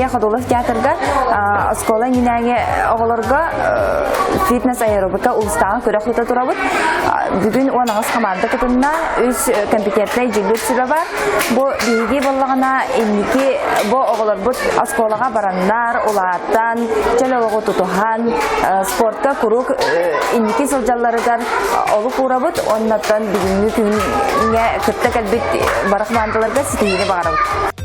Ходолов театрга школа нинәге оголорга фитнес аэробика улстан көрәк хута турабыт. Бүгін онагыз команда кытынна үз компетентный җилек сүбә. Бу биги боллагына инники бу оголорбут школага бараннар улаттан чалалыгы тутухан спортка курук инники сылжалларыгар олук урабыт оннаттан бүгүнкү күнгө кытта калбит барахмандыларга ситине барабыт.